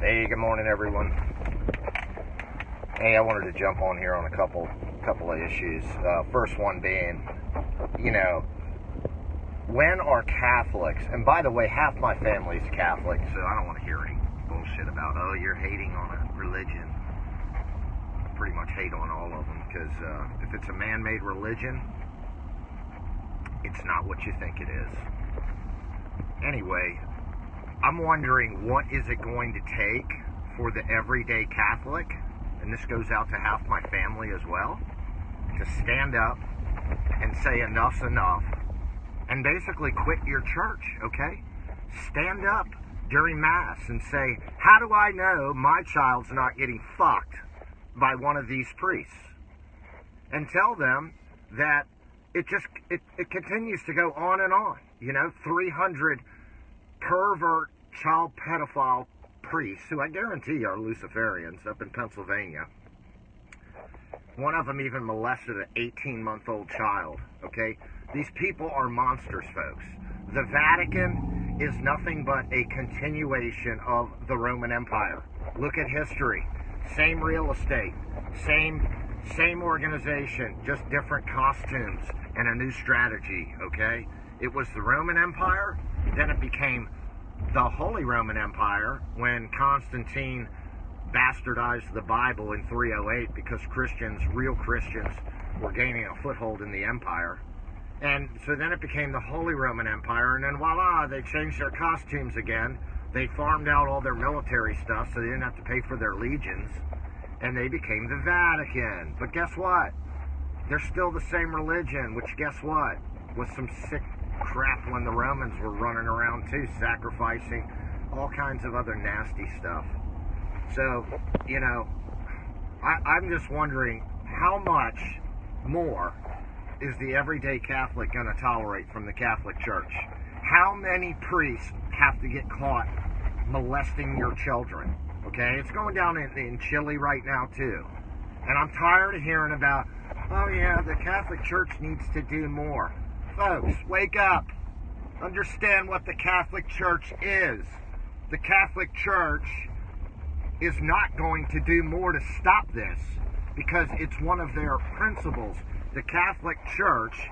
Hey, good morning, everyone. Hey, I wanted to jump on here on a couple of issues. First one being, when are Catholics, and by the way, half my family's Catholic, so I don't want to hear any bullshit about, oh, you're hating on a religion. I pretty much hate on all of them, because if it's a man-made religion, it's not what you think it is. Anyway, I'm wondering, what is it going to take for the everyday Catholic, and this goes out to half my family as well, to stand up and say enough's enough and basically quit your church, okay? Stand up during Mass and say, how do I know my child's not getting fucked by one of these priests? And tell them that it continues to go on and on. 300 pervert child pedophile priests, who I guarantee are Luciferians up in Pennsylvania. One of them even molested an 18-month-old child, okay? These people are monsters, folks. The Vatican is nothing but a continuation of the Roman Empire. Look at history. Same real estate, same organization, just different costumes and a new strategy, okay? It was the Roman Empire, then it became the Holy Roman Empire when Constantine bastardized the Bible in 308 because real Christians, were gaining a foothold in the empire. And so then it became the Holy Roman Empire, and then voila, they changed their costumes again. They farmed out all their military stuff so they didn't have to pay for their legions, and they became the Vatican. But guess what? They're still the same religion, which guess what? Was some sick crap when the Romans were running around too, sacrificing all kinds of other nasty stuff. So, I'm just wondering, how much more is the everyday Catholic going to tolerate from the Catholic Church? How many priests have to get caught molesting your children? Okay, it's going down in Chile right now too. And I'm tired of hearing about, oh yeah, the Catholic Church needs to do more. Folks, wake up. Understand what the Catholic Church is. The Catholic Church is not going to do more to stop this because it's one of their principles. The Catholic Church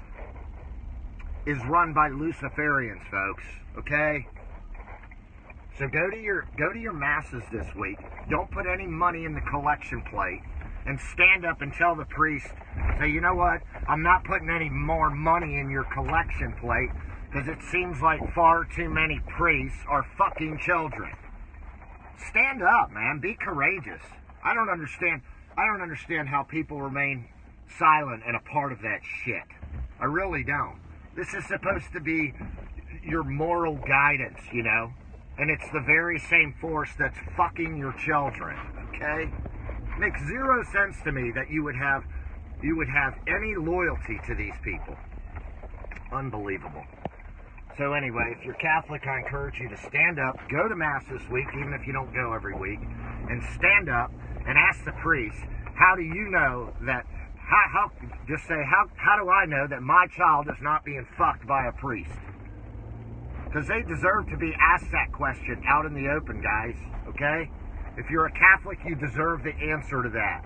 is run by Luciferians, folks, okay? So go to your masses this week. Don't put any money in the collection plate, and stand up and tell the priest, say, you know what, I'm not putting any more money in your collection plate because it seems like far too many priests are fucking children. Stand up, man. Be courageous. I don't understand how people remain silent and a part of that shit. I really don't. This is supposed to be your moral guidance, and it's the very same force that's fucking your children, okay? Makes zero sense to me that you would have any loyalty to these people. Unbelievable. So anyway, if you're Catholic, I encourage you to stand up, go to Mass this week, even if you don't go every week, and stand up and ask the priest, how do you know that, how do I know that my child is not being fucked by a priest? Because they deserve to be asked that question out in the open, guys, okay? If you're a Catholic, you deserve the answer to that.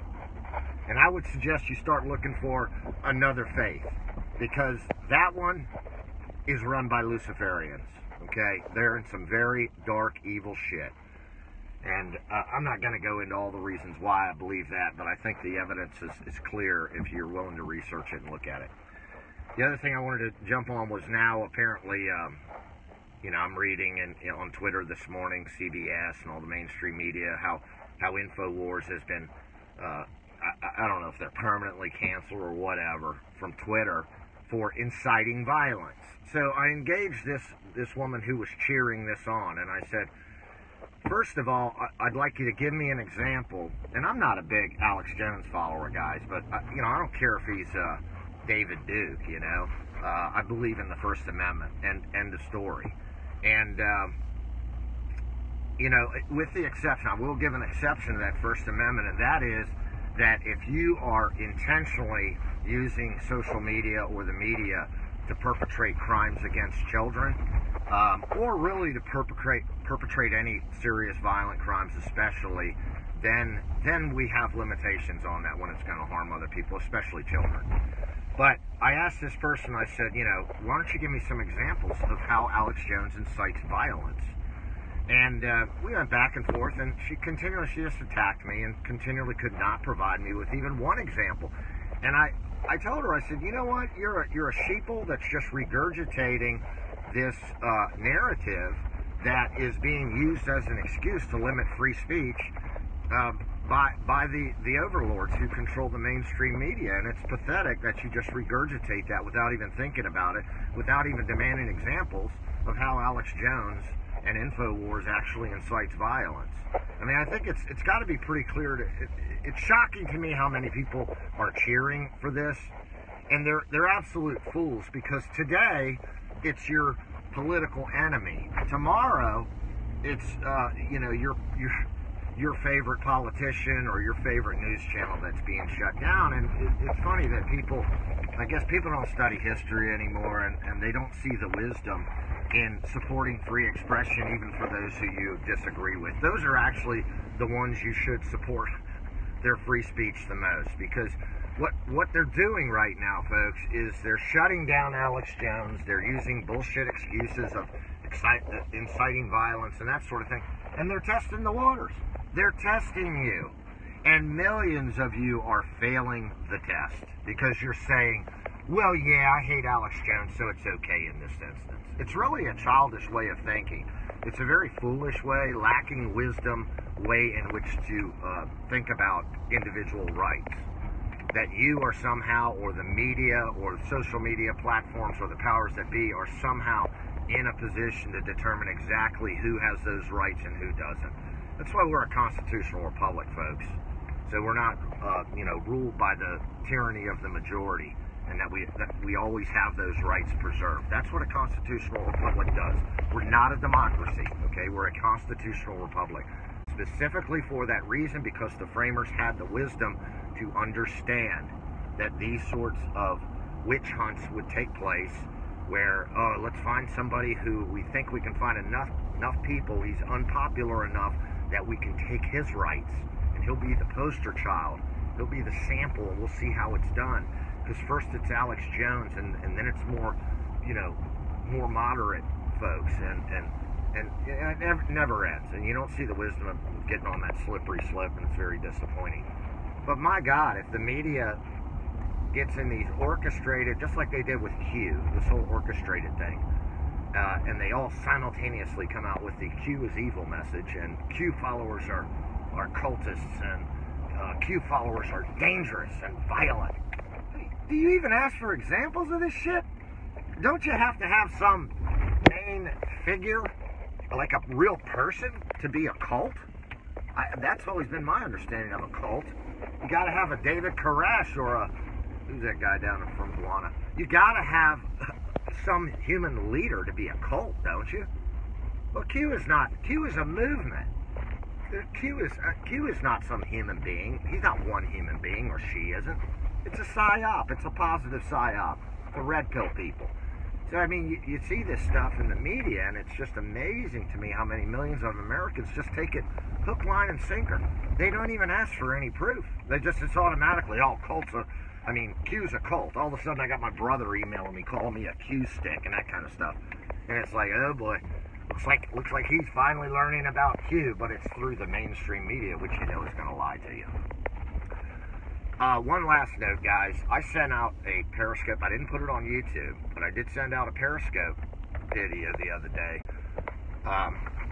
And I would suggest you start looking for another faith, because that one is run by Luciferians, okay? They're in some very dark, evil shit. And I'm not going to go into all the reasons why I believe that, but I think the evidence is clear if you're willing to research it and look at it. The other thing I wanted to jump on was now apparently, I'm reading on Twitter this morning, CBS and all the mainstream media, how InfoWars has been, I don't know if they're permanently canceled or whatever, from Twitter for inciting violence. So I engaged this woman who was cheering this on, and I said, first of all, I'd like you to give me an example, and I'm not a big Alex Jones follower, guys, but, I don't care if he's David Duke, I believe in the First Amendment, and end of story. And, with the exception, I will give an exception to that First Amendment, and that is that if you are intentionally using social media or the media to perpetrate crimes against children, or really to perpetrate perpetrate any serious violent crimes, especially, then we have limitations on that when it's going to harm other people, especially children. But I asked this person, I said, why don't you give me some examples of how Alex Jones incites violence? And we went back and forth, and she just attacked me and continually could not provide me with even one example. And I told her, I said, you know what, you're a sheeple that's just regurgitating this narrative that is being used as an excuse to limit free speech by the overlords who control the mainstream media. And it's pathetic that you just regurgitate that without even thinking about it, without even demanding examples of how Alex Jones and InfoWars actually incites violence. I mean, I think it's got to be pretty clear. It's shocking to me how many people are cheering for this, and they're absolute fools, because today it's your political enemy. Tomorrow, it's your favorite politician or your favorite news channel that's being shut down. And it's funny that I guess people don't study history anymore, and they don't see the wisdom in supporting free expression, even for those who you disagree with. Those are actually the ones you should support their free speech the most, because what they're doing right now, folks, is they're shutting down Alex Jones. They're using bullshit excuses of inciting violence and that sort of thing, and they're testing the waters. They're testing you, and millions of you are failing the test because you're saying, well, yeah, I hate Alex Jones, so it's okay in this instance. It's really a childish way of thinking. It's a very foolish way, lacking wisdom way in which to think about individual rights. That you are somehow, or the media, or social media platforms, or the powers that be, are somehow in a position to determine exactly who has those rights and who doesn't. That's why we're a constitutional republic, folks. So we're not, ruled by the tyranny of the majority, and that we always have those rights preserved. That's what a constitutional republic does. We're not a democracy, okay? We're a constitutional republic. Specifically for that reason, because the framers had the wisdom to understand that these sorts of witch hunts would take place, where, let's find somebody who we think we can find enough people, he's unpopular enough that we can take his rights, and he'll be the poster child. He'll be the sample, and we'll see how it's done. Because first it's Alex Jones, and then it's more moderate folks, and it never ends. And you don't see the wisdom of getting on that slippery slope, and it's very disappointing. But my God, if the media gets in these orchestrated, just like they did with Q, this whole orchestrated thing, and they all simultaneously come out with the Q is evil message, and Q followers are cultists, and Q followers are dangerous and violent. Do you even ask for examples of this shit? Don't you have to have some main figure, like a real person, to be a cult? That's always been my understanding of a cult. You got to have a David Koresh or who's that guy down from Guana? You got to have some human leader to be a cult, don't you? Well, Q is not. Q is a movement. Q is not some human being. He's not one human being, or she isn't. It's a psyop. It's a positive psyop. The red pill people. So, I mean, you see this stuff in the media, and it's just amazing to me how many millions of Americans just take it hook, line, and sinker. They don't even ask for any proof. It's automatically, cults are, Q's a cult. All of a sudden, I got my brother emailing me, calling me a Q stick, and that kind of stuff. And it's like, oh boy, looks like he's finally learning about Q, but it's through the mainstream media, which is going to lie to you. One last note, guys. I sent out a Periscope. I didn't put it on YouTube, but I did send out a Periscope video the other day.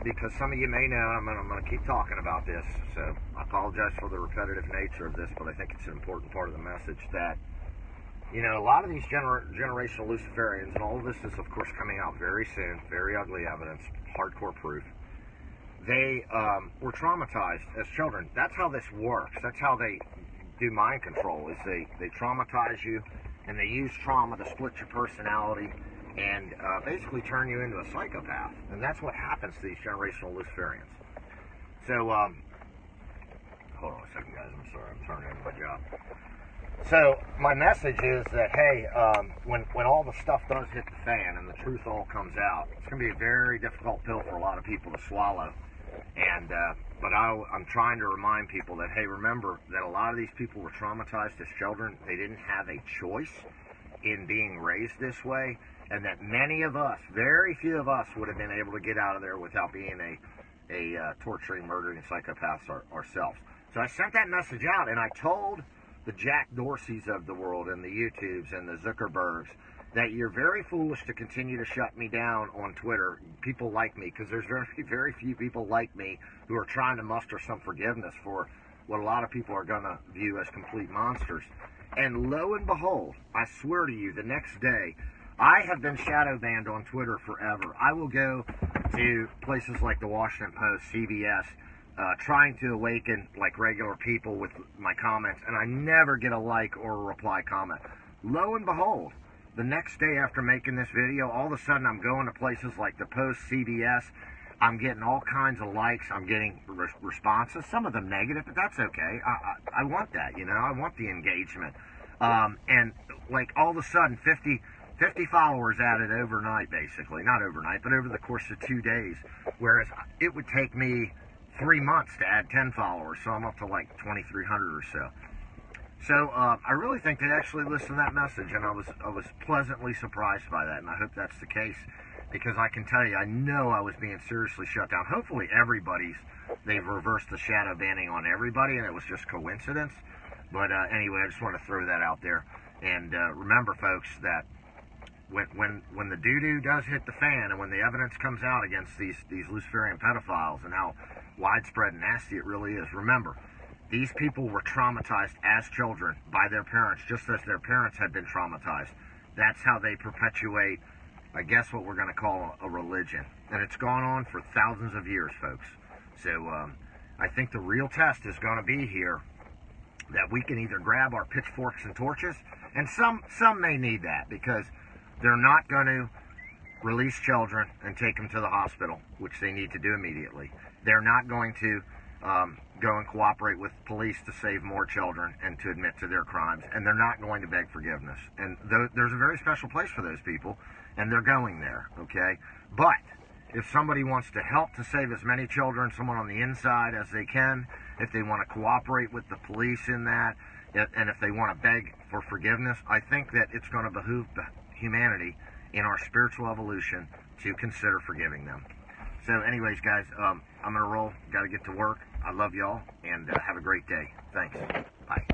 Because some of you may know, I'm going to keep talking about this, so I apologize for the repetitive nature of this, but I think it's an important part of the message that, a lot of these generational Luciferians, and all of this is, of course, coming out very soon, very ugly evidence, hardcore proof, they were traumatized as children. That's how this works. That's how they do mind control, is they traumatize you, and they use trauma to split your personality and basically turn you into a psychopath. And that's what happens to these generational Luciferians. So, hold on a second, guys. I'm sorry. I'm turning in my job. So my message is that, hey, when all the stuff does hit the fan and the truth all comes out, it's going to be a very difficult pill for a lot of people to swallow. And but I'm trying to remind people that, hey, remember that a lot of these people were traumatized as children. They didn't have a choice in being raised this way, and that many of us, very few of us, would have been able to get out of there without being a torturing, murdering psychopaths ourselves. So I sent that message out, and I told the Jack Dorseys of the world and the YouTubes and the Zuckerbergs that you're very foolish to continue to shut me down on Twitter. People like me, because there's very few people like me who are trying to muster some forgiveness for what a lot of people are going to view as complete monsters. And lo and behold, I swear to you, the next day, I have been shadow banned on Twitter forever. I will go to places like the Washington Post, CBS, trying to awaken like regular people with my comments, and I never get a like or a reply comment. Lo and behold, the next day after making this video, all of a sudden I'm going to places like the Post, CBS. I'm getting all kinds of likes. I'm getting responses, some of them negative, but that's okay. I want that, you know. I want the engagement. And like all of a sudden, 50 followers added overnight, basically. Not overnight, but over the course of 2 days. Whereas it would take me 3 months to add 10 followers, so I'm up to like 2,300 or so. So I really think they actually listened to that message, and I was pleasantly surprised by that, and I hope that's the case, because I can tell you, I know I was being seriously shut down. Hopefully they've reversed the shadow banning on everybody, and it was just coincidence. But anyway, I just want to throw that out there. And remember, folks, that when the doo-doo does hit the fan, and when the evidence comes out against these Luciferian pedophiles and how widespread and nasty it really is, remember, these people were traumatized as children by their parents, just as their parents had been traumatized. That's how they perpetuate, I guess, what we're going to call a religion. And it's gone on for thousands of years, folks. So I think the real test is going to be here, that we can either grab our pitchforks and torches, and some may need that, because they're not going to release children and take them to the hospital, which they need to do immediately. They're not going to go and cooperate with police to save more children and to admit to their crimes, and they're not going to beg forgiveness. And there's a very special place for those people, and they're going there, okay? But if somebody wants to help to save as many children, someone on the inside, as they can, if they want to cooperate with the police in that, and if they want to beg for forgiveness, I think that it's going to behoove humanity in our spiritual evolution to consider forgiving them. So anyways, guys, I'm going to roll. Got to get to work. I love y'all, and have a great day. Thanks. Bye.